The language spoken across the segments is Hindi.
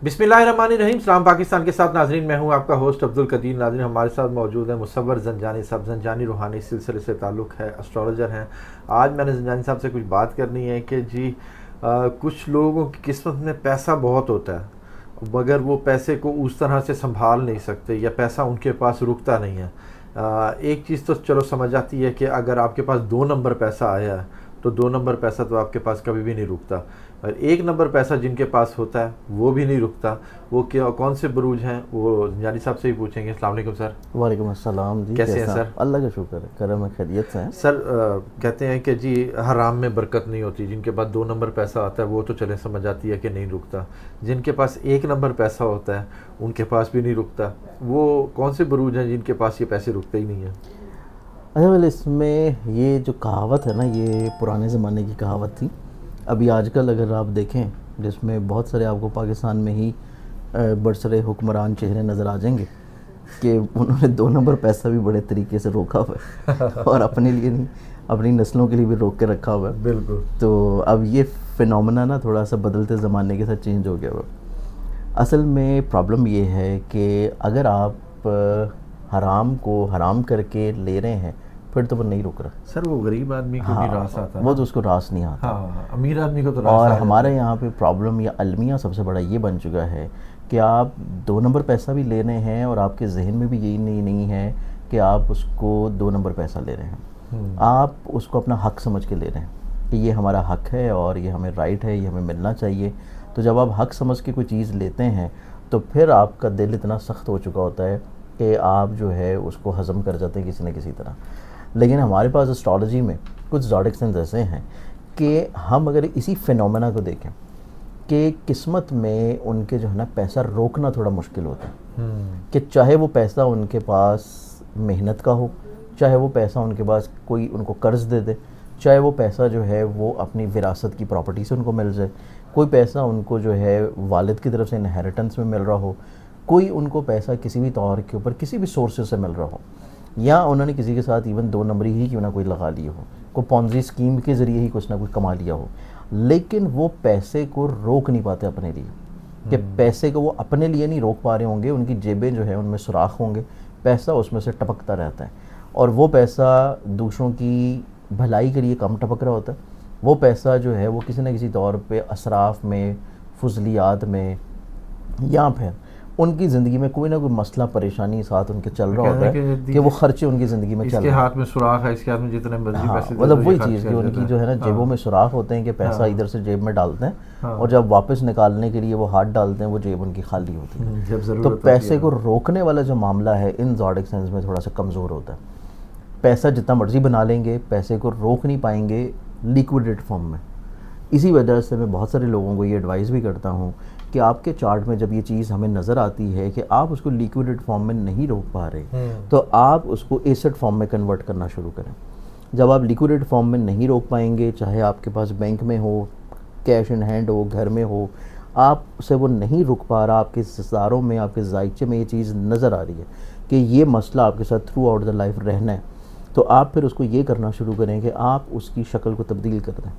बिस्मिल्लाहिर्रहमानिर्रहीम। सलाम पाकिस्तान के साथ नाजरीन, मैं हूं आपका होस्ट अब्दुल कदीर। नाजरीन, हमारे साथ मौजूद है मुसव्वर ज़ंजानी साहब। ज़ंजानी रूहानी सिलसिले से ताल्लुक़ है, एस्ट्रोलॉजर हैं। आज मैंने ज़ंजानी साहब से कुछ बात करनी है कि जी कुछ लोगों की किस्मत में पैसा बहुत होता है मगर वो पैसे को उस तरह से संभाल नहीं सकते या पैसा उनके पास रुकता नहीं है। एक चीज़ तो चलो समझ आती है कि अगर आपके पास 2 नंबर पैसा आया है तो 2 नंबर पैसा तो आपके पास कभी भी नहीं रुकता, और 1 नंबर पैसा जिनके पास होता है वो भी नहीं रुकता। वो क्या कौन से बुरूज हैं वो ज़ंजानी साहब से ही पूछेंगे। अस्सलाम वालेकुम सर। वालेकुम अस्सलाम जी, कैसे हैं सर? अल्लाह का शुक्र है, करम है, खैरियत से हैं सर। कहते हैं कि जी हराम में बरकत नहीं होती। जिनके पास 2 नंबर पैसा आता है वो तो चले समझ आती है कि नहीं रुकता, जिनके पास 1 नंबर पैसा होता है उनके पास भी नहीं रुकता। वो कौन से बुरूज हैं जिनके पास ये पैसे रुकते ही नहीं हैं? अच्छा, वेल इसमें ये जो कहावत है ना, ये पुराने ज़माने की कहावत थी। अभी आजकल अगर आप देखें, जिसमें बहुत सारे आपको पाकिस्तान में ही बरसरे हुक्मरान चेहरे नज़र आ जाएंगे कि उन्होंने 2 नंबर पैसा भी बड़े तरीके से रोका हुआ है और अपने लिए नहीं, अपनी नस्लों के लिए भी रोक के रखा हुआ है। बिल्कुल। तो अब ये फिनोमेना ना थोड़ा सा बदलते ज़माने के साथ चेंज हो गया हुआ। असल में प्रॉब्लम ये है कि अगर आप हराम को हराम करके ले रहे हैं फिर तो वो नहीं रुक रहा। सर वो गरीब आदमी को भी रास आता है, वो तो उसको रास नहीं आता। हाँ, अमीर आदमी को तो रास और आ हमारे यहाँ पे प्रॉब्लम या अलमिया सबसे बड़ा ये बन चुका है कि आप 2 नंबर पैसा भी ले रहे हैं और आपके जहन में भी यही नहीं है कि आप उसको 2 नंबर पैसा ले रहे हैं। आप उसको अपना हक समझ के ले रहे हैं कि ये हमारा हक है और ये हमें राइट है, ये हमें मिलना चाहिए। तो जब आप हक समझ के कोई चीज़ लेते हैं तो फिर आपका दिल इतना सख्त हो चुका होता है कि आप जो है उसको हज़म कर जाते हैं किसी न किसी तरह। लेकिन हमारे पास एस्ट्रोलॉजी में कुछ ज़ोडिक साइंस ऐसे हैं कि हम अगर इसी फिनोमेना को देखें कि किस्मत में उनके जो है ना पैसा रोकना थोड़ा मुश्किल होता है। कि चाहे वो पैसा उनके पास मेहनत का हो, चाहे वो पैसा उनके पास कोई उनको कर्ज़ दे दे, चाहे वो पैसा जो है वो अपनी विरासत की प्रॉपर्टी से उनको मिल जाए, कोई पैसा उनको जो है वालिद की तरफ से इनहेरिटेंस में मिल रहा हो, कोई उनको पैसा किसी भी तौर के ऊपर किसी भी सोर्सेज से मिल रहा हो, या उन्होंने किसी के साथ इवन 2 नंबरी ही क्यों ना कोई लगा लिए हो, कोई पॉन्जी स्कीम के ज़रिए ही कुछ ना कुछ कमा लिया हो, लेकिन वो पैसे को रोक नहीं पाते अपने लिए। कि पैसे को वो अपने लिए नहीं रोक पा रहे होंगे, उनकी जेबें जो है उनमें सुराख होंगे, पैसा उसमें से टपकता रहता है और वो पैसा दूसरों की भलाई के लिए कम टपक रहा होता है। वो पैसा जो है वो किसी न किसी तौर पे असराफ में, फुजलियात में, या फिर उनकी ज़िंदगी में कोई ना कोई मसला परेशानी साथ उनके चल रहा होता है कि वो खर्चे उनकी ज़िंदगी में चल रहे हैं। इसके हाथ में सुराख है, इसके हाथ में जितने मर्जी पैसे, मतलब वही चीज़ कि उनकी जो है ना जेबों में सुराख होते हैं कि पैसा इधर से जेब में डालते हैं और जब वापस निकालने के लिए वो हाथ डालते हैं वो जेब उनकी खाली होती है। तो पैसे को रोकने वाला जो मामला है इन ज़ोडिक साइंस में थोड़ा सा कमज़ोर होता है। पैसा जितना मर्जी बना लेंगे, पैसे को रोक नहीं पाएंगे लिक्विडेट फॉर्म में। इसी वजह से मैं बहुत सारे लोगों को ये एडवाइस भी करता हूँ कि आपके चार्ट में जब ये चीज़ हमें नज़र आती है कि आप उसको लिक्विडेट फॉर्म में नहीं रोक पा रहे, तो आप उसको एसेट फॉर्म में कन्वर्ट करना शुरू करें। जब आप लिक्विडेट फॉर्म में नहीं रोक पाएंगे, चाहे आपके पास बैंक में हो, कैश इन हैंड हो, घर में हो, आप उसे वो नहीं रुक पा रहा, आपके सितारों में, आपके जायचे में ये चीज़ नज़र आ रही है कि ये मसला आपके साथ थ्रू आउट द लाइफ रहना है, तो आप फिर उसको ये करना शुरू करें कि आप उसकी शक्ल को तब्दील कर दें।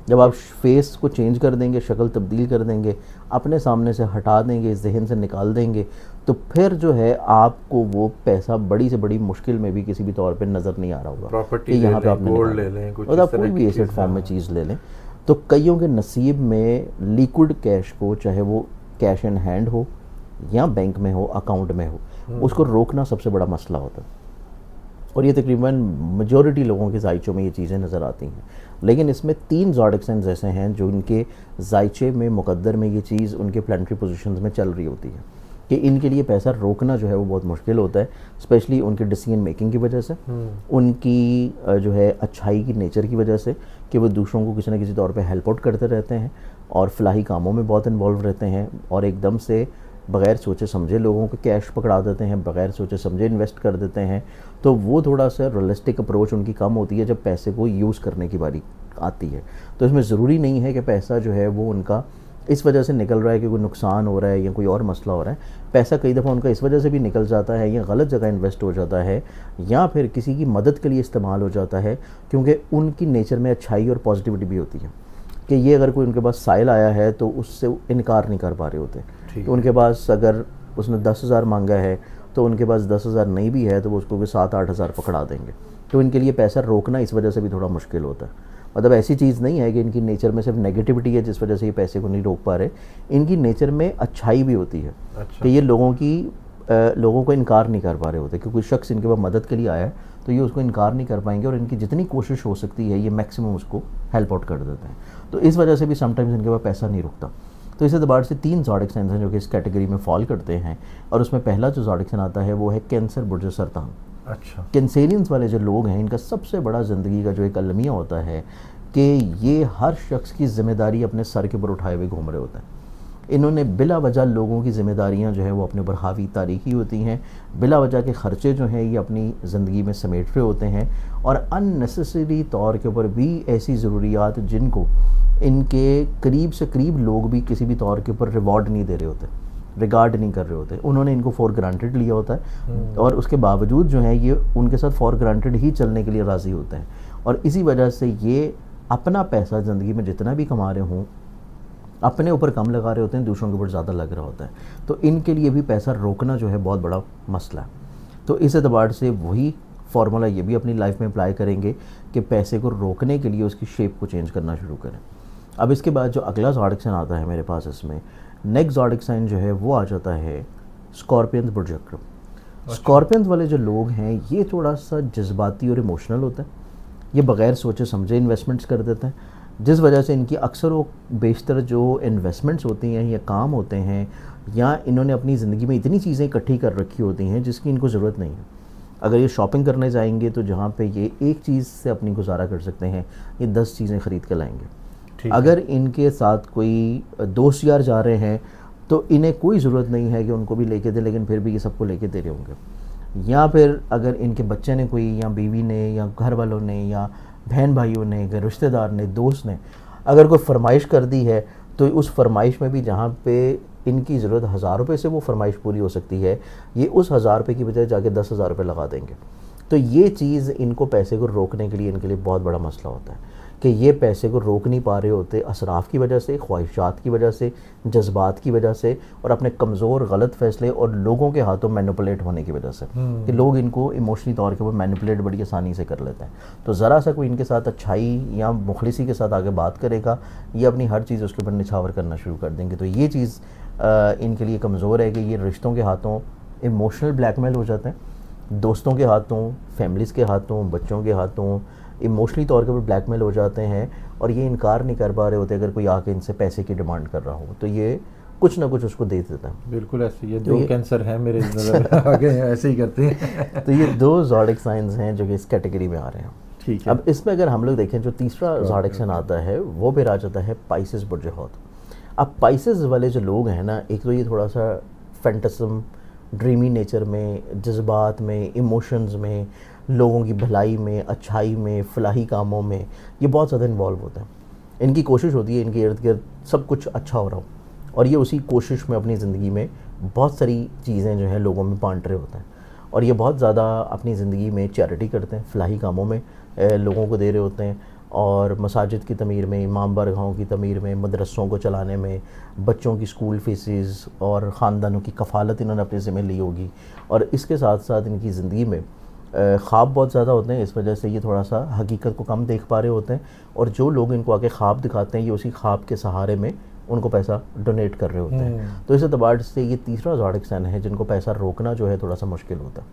जब आप फेस को चेंज कर देंगे, शक्ल तब्दील कर देंगे, अपने सामने से हटा देंगे, जहन से निकाल देंगे, तो फिर जो है आपको वो पैसा बड़ी से बड़ी मुश्किल में भी किसी भी तौर पे नज़र नहीं आ रहा होगा। प्रॉपर्टी यहाँ पे आपने गोल्ड ले लें, और आप कोई भी एसेट फॉर्म में चीज़ ले लें। तो कईयों के नसीब में लिक्विड कैश को, चाहे वो कैश इन हैंड हो या बैंक में हो, अकाउंट में हो, उसको रोकना सबसे बड़ा मसला होता है। और ये तकरीबन मेजॉरिटी लोगों के जायचों में ये चीज़ें नज़र आती हैं। लेकिन इसमें 3 ज़ोडिक साइंस ऐसे हैं जो उनके जायचे में, मुकद्दर में ये चीज़ उनके प्लानिटरी पोजीशंस में चल रही होती है कि इनके लिए पैसा रोकना जो है वो बहुत मुश्किल होता है, स्पेशली उनके डिसीजन मेकिंग की वजह से, उनकी जो है अच्छाई की नेचर की वजह से कि वो दूसरों को किसी न किसी तौर पे हेल्प आउट करते रहते हैं और फलाही कामों में बहुत इन्वॉल्व रहते हैं और एकदम से बग़ैर सोचे समझे लोगों को कैश पकड़ा देते हैं, बग़ैर सोचे समझे इन्वेस्ट कर देते हैं। तो वो थोड़ा सा रियलिस्टिक अप्रोच उनकी कम होती है जब पैसे को यूज़ करने की बारी आती है। तो इसमें ज़रूरी नहीं है कि पैसा जो है वो उनका इस वजह से निकल रहा है कि कोई नुकसान हो रहा है या कोई और मसला हो रहा है। पैसा कई दफ़ा उनका इस वजह से भी निकल जाता है या गलत जगह इन्वेस्ट हो जाता है या फिर किसी की मदद के लिए इस्तेमाल हो जाता है, क्योंकि उनकी नेचर में अच्छाई और पॉजिटिविटी भी होती है कि ये अगर कोई उनके पास साइल आया है तो उससे इनकार नहीं कर पा रहे होते। तो उनके पास अगर उसने 10,000 मांगा है तो उनके पास 10,000 नहीं भी है तो वो उसको 7-8 हज़ार पकड़ा देंगे। तो इनके लिए पैसा रोकना इस वजह से भी थोड़ा मुश्किल होता है। मतलब ऐसी चीज़ नहीं है कि इनकी नेचर में सिर्फ नेगेटिविटी है जिस वजह से ये पैसे को नहीं रोक पा रहे, इनकी नेचर में अच्छाई भी होती है। अच्छा। कि ये लोगों को इनकार नहीं कर पा रहे होते, क्योंकि कोई शख्स इनके पास मदद के लिए आया है तो ये उसको इनकार नहीं कर पाएंगे और इनकी जितनी कोशिश हो सकती है ये मैक्सिमम उसको हेल्प आउट कर देते हैं। तो इस वजह से भी समटाइम्स इनके पास पैसा नहीं रुकता। तो इस एतबार से 3 ज़ोडिक साइंस हैं जो कि इस कैटेगरी में फॉल करते हैं, और उसमें पहला जो ज़ोडिक साइन आता है वो है कैंसर बुर्ज सरतान। अच्छा। कैंसेरियंस वाले जो लोग हैं इनका सबसे बड़ा ज़िंदगी का जो एक अलमिया होता है कि ये हर शख्स की ज़िम्मेदारी अपने सर के ऊपर उठाए हुए घूम रहे होते हैं। इन्होंने बिला वजह लोगों की ज़िम्मेदारियां जो है वो अपने ऊपर हावी तारीखी होती हैं, बिला वजह के ख़र्चे जो हैं ये अपनी ज़िंदगी में समेट रहे होते हैं, और अननेसेसरी तौर के ऊपर भी ऐसी ज़रूरियात जिनको इनके करीब से करीब लोग भी किसी भी तौर के ऊपर रिवॉर्ड नहीं दे रहे होते, रिगार्ड नहीं कर रहे होते, उन्होंने इनको फॉर ग्रांटेड लिया होता है, और उसके बावजूद जो है ये उनके साथ फॉर ग्रांटेड ही चलने के लिए राज़ी होते हैं। और इसी वजह से ये अपना पैसा ज़िंदगी में जितना भी कमा रहे हों अपने ऊपर कम लगा रहे होते हैं, दूसरों के ऊपर ज़्यादा लग रहा होता है। तो इनके लिए भी पैसा रोकना जो है बहुत बड़ा मसला है। तो इस एतबार से वही फार्मूला ये भी अपनी लाइफ में अप्लाई करेंगे कि पैसे को रोकने के लिए उसकी शेप को चेंज करना शुरू करें। अब इसके बाद जो अगला ज़ोडिक साइन आता है मेरे पास, इसमें नेक्स्ट ज़ोडिक साइन जो है वो आ जाता है स्कॉर्पियंस बुर्ज अक़रब। स्कॉर्पियंस वाले जो लोग हैं ये थोड़ा सा जज्बाती और इमोशनल होते हैं, ये बग़ैर सोचे समझे इन्वेस्टमेंट्स कर देते हैं, जिस वजह से इनकी अक्सर वो बेशतर जो इन्वेस्टमेंट्स होती हैं या काम होते हैं या इन्होंने अपनी ज़िंदगी में इतनी चीज़ें इकट्ठी कर रखी होती हैं जिसकी इनको ज़रूरत नहीं है। अगर ये शॉपिंग करने जाएंगे तो जहाँ पे ये एक चीज़ से अपनी गुजारा कर सकते हैं ये 10 चीज़ें ख़रीद कर लाएंगे। अगर इनके साथ कोई दोस्त यार जा रहे हैं तो इन्हें कोई ज़रूरत नहीं है कि उनको भी लेके दे, लेकिन फिर भी ये सबको लेके दे रहे होंगे। या फिर अगर इनके बच्चे ने कोई, या बीवी ने, या घर वालों ने, या बहन भाइयों ने, रिश्तेदार ने, दोस्त ने अगर कोई फरमाइश कर दी है तो उस फरमाइश में भी जहाँ पे इनकी ज़रूरत 1000 रुपये से वो फरमाइश पूरी हो सकती है, ये उस 1000 रुपये की बजाय जाके 10,000 रुपये लगा देंगे। तो ये चीज़ इनको पैसे को रोकने के लिए इनके लिए बहुत बड़ा मसला होता है कि ये पैसे को रोक नहीं पा रहे होते असराफ की वजह से, ख्वाहिशात की वजह से, जज्बात की वजह से, और अपने कमज़ोर गलत फ़ैसले और लोगों के हाथों मैनिपुलेट होने की वजह से कि लोग इनको इमोशनली तौर के ऊपर मैनिपुलेट बड़ी आसानी से कर लेते हैं। तो ज़रा सा कोई इनके साथ अच्छाई या मुखलिसी के साथ आगे बात करेगा, ये अपनी हर चीज़ उसके ऊपर निछावर करना शुरू कर देंगे। तो ये चीज़ इनके लिए कमज़ोर है कि ये रिश्तों के हाथों इमोशनल ब्लैकमेल हो जाते हैं, दोस्तों के हाथों, फैमिलीज़ के हाथों, बच्चों के हाथों इमोशनली तौर के ऊपर ब्लैकमेल हो जाते हैं, और ये इनकार नहीं कर पा रहे होते अगर कोई आके इनसे पैसे की डिमांड कर रहा हो तो ये कुछ ना कुछ उसको दे देता है। बिल्कुल ऐसे ही, ये 2 कैंसर हैं मेरे नज़र में आ गए हैं, ऐसे ही करते हैं। तो ये 2 ज़ोडिक साइंस हैं जो कि इस कैटेगरी में आ रहे हैं। ठीक है। अब इसमें अगर हम लोग देखें जो तीसरा ज़ोडिक साइन आता है वो फिर आ जाता है पाइसेस बुर्ज हौत। अब पाइसेस वाले जो लोग हैं ना, एक तो ये थोड़ा सा फैंटसम, ड्रीमी नेचर में, जज्बात में, इमोशंस में, लोगों की भलाई में, अच्छाई में, फलाही कामों में ये बहुत ज़्यादा इन्वॉल्व होते हैं। इनकी कोशिश होती है इनके इर्द गिर्द सब कुछ अच्छा हो रहा हो, और ये उसी कोशिश में अपनी ज़िंदगी में बहुत सारी चीज़ें जो हैं लोगों में बांट रहे होते हैं, और ये बहुत ज़्यादा अपनी ज़िंदगी में चैरिटी करते हैं, फलाही कामों में लोगों को दे रहे होते हैं, और मसाजिद की तमीर में, इमाम बारगाहों की तमीर में, मदरसों को चलाने में, बच्चों की स्कूल फीसिस और ख़ानदानों की कफ़ालत इन्होंने अपने ज़िम्मे ली होगी। और इसके साथ साथ इनकी ज़िंदगी में ख्वाब बहुत ज़्यादा होते हैं, इस वजह से ये थोड़ा सा हकीकत को कम देख पा रहे होते हैं, और जो लोग इनको आके ख्वाब दिखाते हैं ये उसी ख्वाब के सहारे में उनको पैसा डोनेट कर रहे होते हैं। तो इस एतबार से ये तीसरा ज़ोडिक साइन है जिनको पैसा रोकना जो है थोड़ा सा मुश्किल होता है,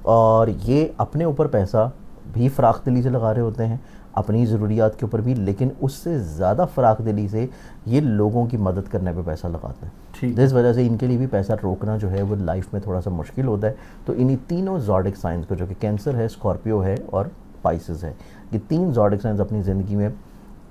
और ये अपने ऊपर पैसा भी फ़राख दिली से लगा रहे होते हैं, अपनी ज़रूरियात के ऊपर भी, लेकिन उससे ज़्यादा फ़राख दिली से ये लोगों की मदद करने पे पैसा लगाते हैं। जिस वजह से इनके लिए भी पैसा रोकना जो है वो लाइफ में थोड़ा सा मुश्किल होता है। तो इन्हीं तीनों ज़ोडिक साइंस को, जो कि कैंसर है, स्कॉर्पियो है और पाइसेस है, ये 3 ज़ोडिक साइंस अपनी ज़िंदगी में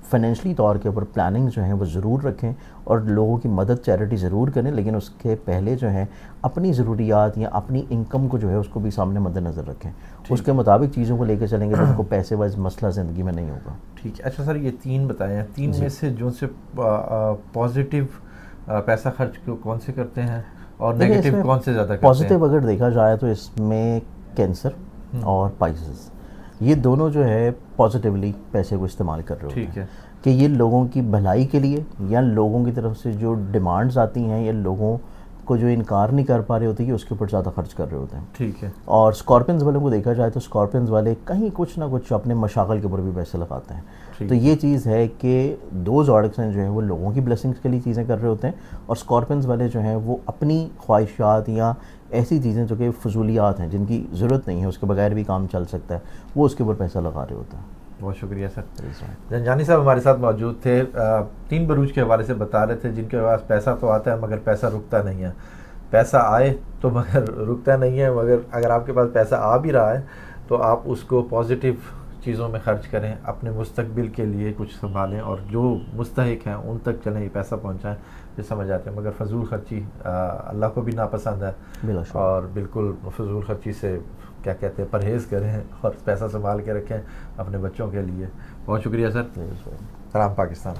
फाइनेंशली तौर के ऊपर प्लानिंग जो है वो ज़रूर रखें, और लोगों की मदद चैरिटी ज़रूर करें, लेकिन उसके पहले जो है अपनी ज़रूरियात या अपनी इनकम को जो है उसको भी सामने मद्देनज़र रखें, उसके मुताबिक चीज़ों को लेकर चलेंगे तो उनको पैसे वाइज मसला ज़िंदगी में नहीं होगा। ठीक है। अच्छा सर, ये 3 बताए हैं, 3 में से जो से पॉजिटिव पैसा खर्च कौन से करते हैं और नेगेटिव कौन से ज़्यादा करते हैं? पॉजिटिव अगर देखा जाए तो इसमें कैंसर और पाइसेस, ये दोनों जो है पॉजिटिवली पैसे को इस्तेमाल कर रहे होते हैं। ठीक है। कि ये लोगों की भलाई के लिए या लोगों की तरफ से जो डिमांड्स आती हैं या लोगों को जो इनकार नहीं कर पा रहे होते कि उसके ऊपर ज़्यादा खर्च कर रहे होते हैं। ठीक है। और स्कॉर्पियंस वालों को देखा जाए तो स्कॉर्पियंस वाले कहीं कुछ ना कुछ अपने मशागल के ऊपर भी पैसे लगाते हैं। तो ये चीज़ है कि दो ज़ोडिएक्स हैं जो है वो लोगों की ब्लेसिंग्स के लिए चीज़ें कर रहे होते हैं, और स्कॉर्पियंस वाले जो हैं वो अपनी ख्वाहिशात या ऐसी चीज़ें जो कि फजूलियात हैं जिनकी ज़रूरत नहीं है, उसके बगैर भी काम चल सकता है, वो उसके ऊपर पैसा लगा रहे होते हैं। बहुत शुक्रिया सर। जंजानी साहब हमारे साथ मौजूद थे, 3 बरूज के हवाले से बता रहे थे जिनके पास पैसा तो आता है मगर पैसा रुकता नहीं है। पैसा आए तो मगर रुकता नहीं है, मगर अगर आपके पास पैसा आ भी रहा है तो आप उसको पॉजिटिव चीज़ों में खर्च करें, अपने मुस्तकबिल के लिए कुछ संभालें और जो मुस्तहिक हैं उन तक चलें, ये पैसा पहुंचाएं, ये समझ आते हैं। मगर फजूल खर्ची अल्लाह को भी नापसंद है, और बिल्कुल फजूल खर्ची से क्या कहते हैं परहेज़ करें और पैसा संभाल के रखें अपने बच्चों के लिए। बहुत शुक्रिया सर। सलाम पाकिस्तान।